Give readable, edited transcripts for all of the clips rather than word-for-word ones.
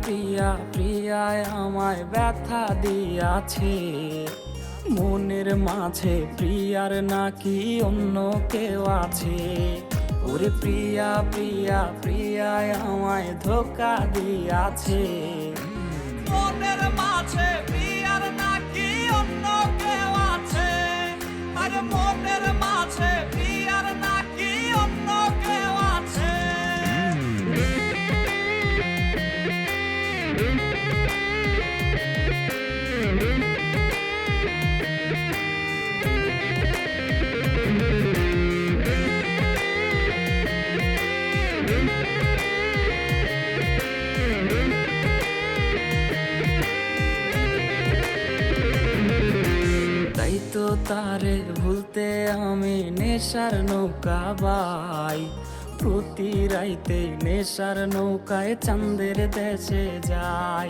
প্রিয়া প্রিয়ায় আমায় ব্যথা দিয়াছে, মনের মাঝে প্রিয়ার নাকি অন্য কেউ আছে। ওরে প্রিয়া প্রিয়া প্রিয়ায় আমায় ধোঁকা দিয়াছে, মনের মাঝে প্রিয়ার নাকি অন্য কেউ আছে। আরে মনের মাঝে প্রিয়ার নাকি অন্য কেউ আছে। তাই তো তারে ভুলতে আমি নেশার নৌকা বাই, প্রতি রাইতে নেশার নৌকায় চাঁদের দেশে যাই।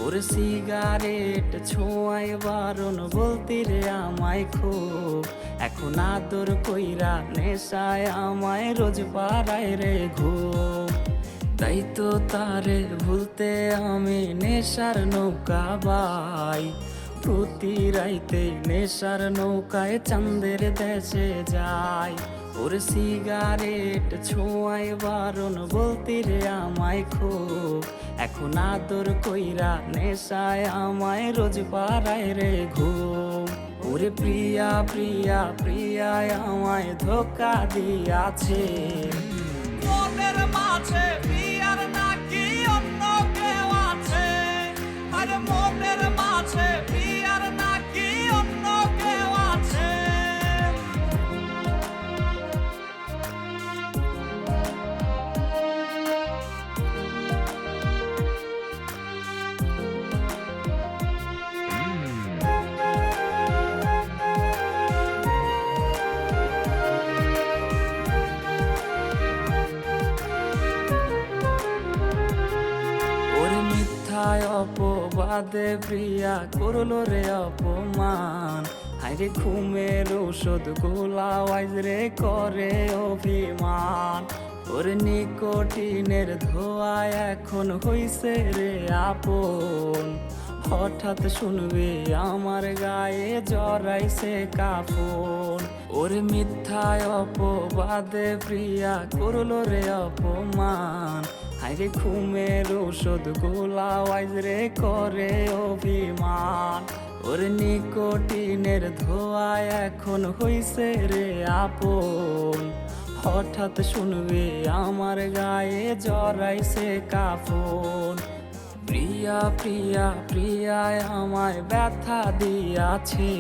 ওর সিগারেট ছোঁয়ায় বারণ বলতি রে আমায় খুব, এখন আদর কইরা নেশায় আমায় রোজ পাড়ায় রে ঘুম। তাই তো তারে ভুলতে আমি নেশার নৌকা বাই, প্রতি রাইতে নেশার নৌকায় চাঁদের দেশে যাই। ওর সিগারেট ছোঁয়ায় বারণ বলতি রে আমায় খুব, এখন আদর কইরা নেশায় আমায় রোজ পাড়ায় রে ঘুম। ওরে প্রিয়া প্রিয়া প্রিয়ায় আমায় ধোঁকা দিয়াছে, মনের মাঝে প্রিয়ার নাকি অন্য কেউ আছে। আরে মনের মাঝে প্রিয়ার নাকি অন্য কেউ আছে। ওরে মিথ্যায় অপবাদে প্রিয়া করলো রে অপমান, হাইরে ঘুমের ঔষধ গোলা ওয়াইজ রে করে অভিমান। ওর নিকোটিনের ধোঁয়ায় এখন হইছে রে আপন, হঠাৎ শুনবে আমার গায়ে জড়াইছে কাফন। ওর মিথ্যায় অপবাদে প্রিয়া করলো রে অপমান, হাইরে ঘুমের ঔষধ গোলা ওয়াইজ রে করে অভিমান। ওর নিকোটিনের ধোঁয়ায় এখন হইছে রে আপন, হঠাৎ শুনবে আমার গায়ে জড়াইছে কাফন। প্রিয়া প্রিয়া প্রিয়ায় আমায় ব্যথা দিয়াছে,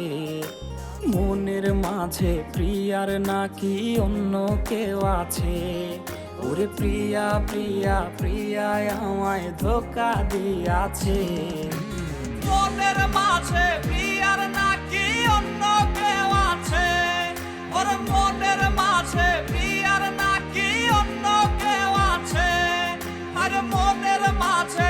মনের মাঝে প্রিয়ার নাকি অন্য কেউ আছে। ওরে প্রিয়া প্রিয়া প্রিয়ায় আমায় ধোঁকা দিয়াছে, মনের মাঝে প্রিয়ার নাকি অন্য কেউ আছে। ওর মনের মাঝে প্রিয়ার নাকি অন্য কেউ আছে। আরে মনের মাঝে